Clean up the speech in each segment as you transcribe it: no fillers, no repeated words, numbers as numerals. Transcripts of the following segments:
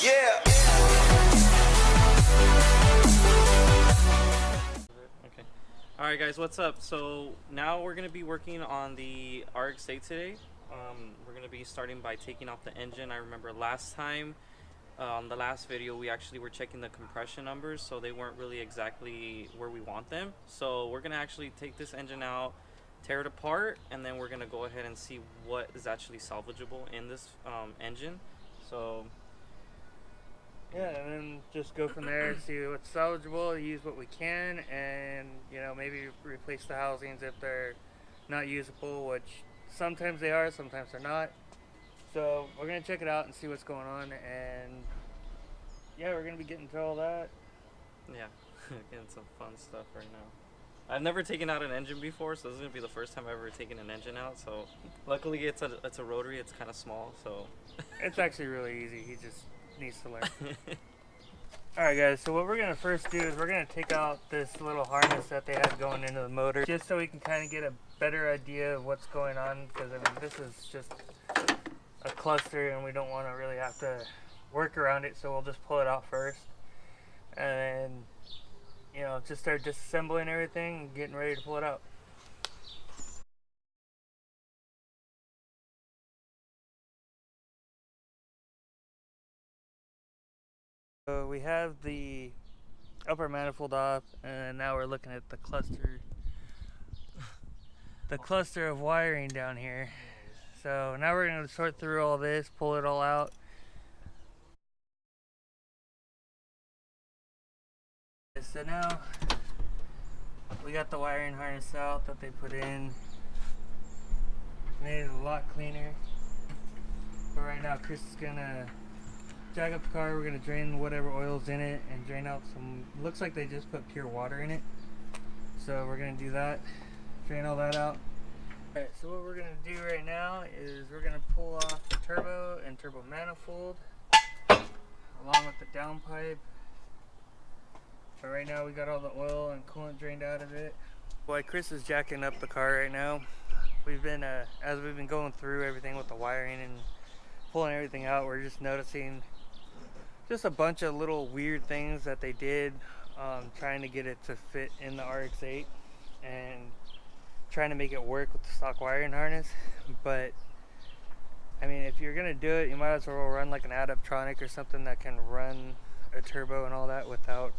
Yeah. Okay. Alright guys, what's up? So now we're going to be working on the RX8 today. We're going to be starting by taking off the engine. I remember last time, on the last video, we actually were checking the compression numbers, so they weren't really exactly where we want them. So we're going to actually take this engine out, tear it apart, and then we're going to go ahead and see what is actually salvageable in this engine. So yeah, and then just go from there, see what's salvageable, use what we can, and maybe replace the housings if they're not usable, which sometimes they are, sometimes they're not. So we're gonna check it out and see what's going on, and yeah, we're gonna be getting to all that. yeah, getting some fun stuff right now. I've never taken out an engine before, so this is gonna be the first time I've ever taken an engine out. So luckily it's a rotary, it's kind of small, so It's actually really easy. He just needs to learn. Alright guys, so what we're going to first do is we're going to take out this little harness that they had going into the motor, just so we can kind of get a better idea of what's going on, because I mean, this is just a cluster and we don't want to really have to work around it, so we'll just pull it out first and then just start disassembling everything and getting ready to pull it out. So we have the upper manifold off, and now we're looking at the cluster of wiring down here. So now we're going to sort through all this, pull it all out. So now we got the wiring harness out that they put in. Made it a lot cleaner. But right now Chris is going to jack up the car. We're going to drain whatever oil's in it and drain out some, looks like they just put pure water in it. So we're going to do that, drain all that out. Alright, so what we're going to do right now is we're going to pull off the turbo and turbo manifold along with the downpipe. But right now we got all the oil and coolant drained out of it. While Chris is jacking up the car right now, we've been as we've been going through everything with the wiring and pulling everything out, we're just noticing just a bunch of little weird things that they did, trying to get it to fit in the RX8 and trying to make it work with the stock wiring harness. But I mean, if you're gonna do it, you might as well run like an Adaptronic or something that can run a turbo and all that without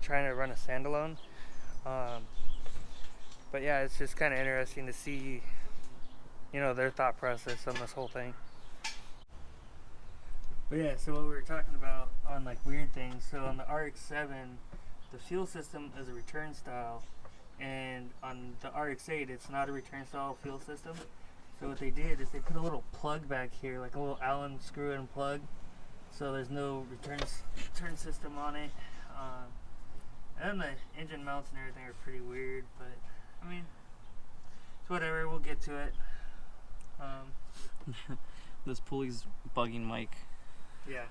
trying to run a standalone. But yeah, it's just kind of interesting to see their thought process on this whole thing. But yeah, so what we were talking about on like weird things, so on the RX-7 the fuel system is a return style, and on the RX-8 it's not a return style fuel system. So what they did is they put a little plug back here, like a little Allen screw-in plug, so there's no return system on it. And then the engine mounts and everything are pretty weird, but I mean, it's whatever, we'll get to it. this pulley's bugging Mike. Yeah.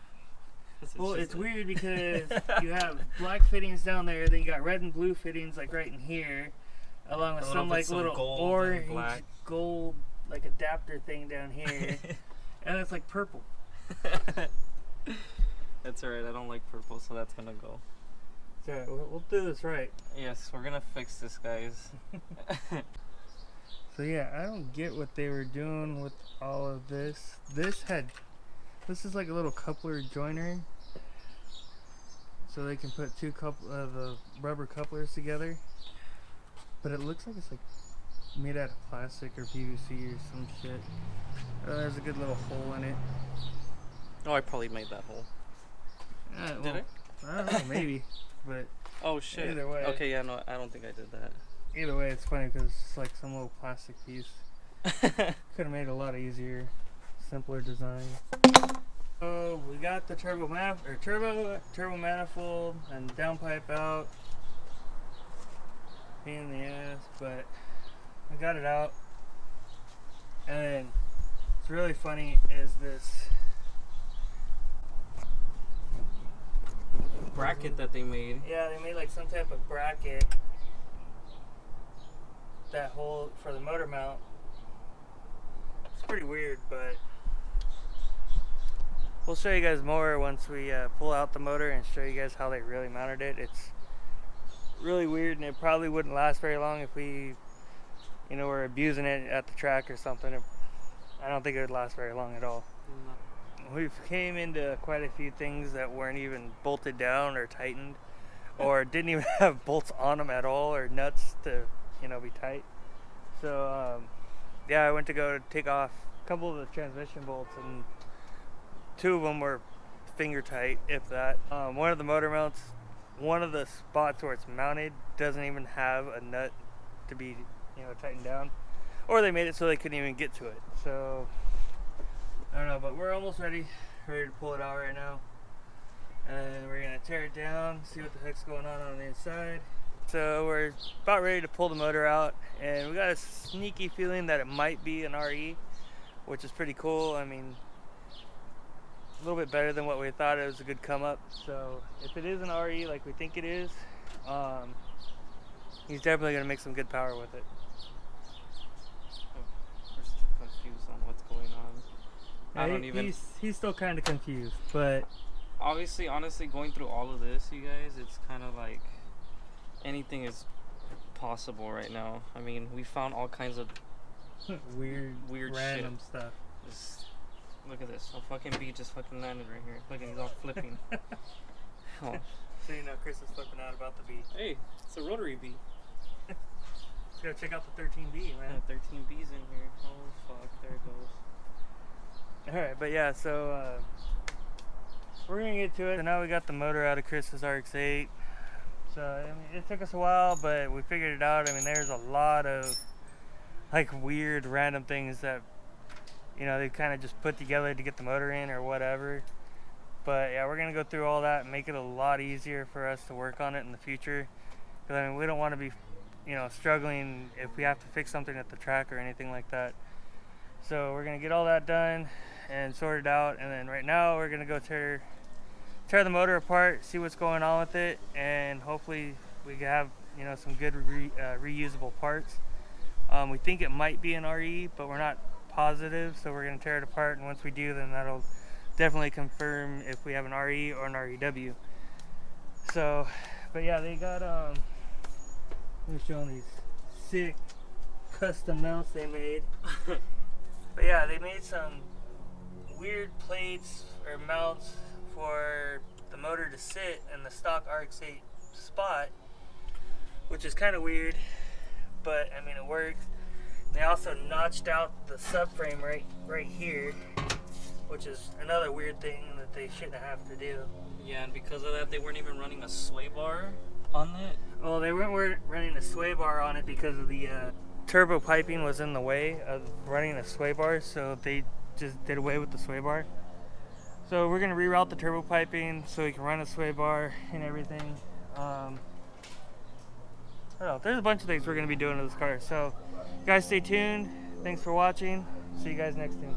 Well, it's weird because you have black fittings down there, then you got red and blue fittings like right in here, along with some little orange gold like adapter thing down here, and it's like purple. That's alright, I don't like purple, so that's gonna go. So we'll do this right. Yes, we're gonna fix this, guys. So yeah, I don't get what they were doing with all of this. This is like a little coupler joiner, so they can put two the rubber couplers together. But it looks like it's like made out of plastic or PVC or some shit. There's a good little hole in it. Oh, I probably made that hole. Well, Did I don't know, maybe. But oh shit. Either way. Okay, yeah, no, I don't think I did that. Either way, it's funny because it's like some little plastic piece. Could have made it a lot easier, simpler design. So we got the turbo manifold and downpipe out. Pain in the ass, but we got it out. And then what's really funny is this bracket that they made. Yeah, they made like some type of bracket that hold for the motor mount. It's pretty weird, but We'll show you guys more once we pull out the motor and show you guys how they really mounted it. It's really weird, and it probably wouldn't last very long if we, you know, were abusing it at the track or something. I don't think it would last very long at all. No. We've came into quite a few things that weren't even bolted down or tightened, or didn't even have bolts on them at all, or nuts to, you know, be tight. So yeah, I went to go take off a couple of the transmission bolts, and 2 of them were finger tight, if that. One of the motor mounts, one of the spots where it's mounted doesn't even have a nut to be, you know, tightened down, or they made it so they couldn't even get to it. So I don't know, but we're almost ready to pull it out right now, and we're gonna tear it down, see what the heck's going on the inside. So we're about ready to pull the motor out, and we got a sneaky feeling that it might be an RE, which is pretty cool. I mean, a little bit better than what we thought. It was a good come up. So if it is an RE like we think it is, he's definitely going to make some good power with it. We're still confused on what's going on. I don't even... He's still kind of confused, but... Obviously, honestly, going through all of this, you guys, it's kind of like anything is possible right now. I mean, we found all kinds of weird random shit. Stuff. Just look at this. A fucking bee just fucking landed right here. Look at, he's all flipping. Oh. So you know Chris is flipping out about the bee. Hey, it's a rotary bee. Let's go check out the 13B, man. Yeah, 13 bees in here. Oh fuck, there it goes. Alright, but yeah, so we're gonna get to it. So now we got the motor out of Chris's RX8. So I mean, it took us a while, but we figured it out. I mean, there's a lot of like weird random things that, you know, they kind of just put together to get the motor in or whatever. But yeah, we're gonna go through all that and make it a lot easier for us to work on it in the future. Because I mean, we don't want to be, you know, struggling if we have to fix something at the track or anything like that. So we're gonna get all that done and sorted out, and then right now we're gonna go tear the motor apart, see what's going on with it, and hopefully we can have, you know, some good reusable parts. We think it might be an RE, but we're not positive, so we're going to tear it apart, and once we do, then that'll definitely confirm if we have an RE or an REW. So, but yeah, they got I'm showing these sick custom mounts they made. But yeah, they made some weird plates or mounts for the motor to sit in the stock RX8 spot, which is kind of weird, but I mean, it worked. They also notched out the subframe right here, which is another weird thing that they shouldn't have to do. Yeah, and because of that, they weren't even running a sway bar on it. Well, they weren't running a sway bar on it because of the turbo piping was in the way of running a sway bar, so they just did away with the sway bar. So we're going to reroute the turbo piping so we can run a sway bar and everything. I don't know, there's a bunch of things we're going to be doing to this car. So guys, stay tuned. Thanks for watching. See you guys next time.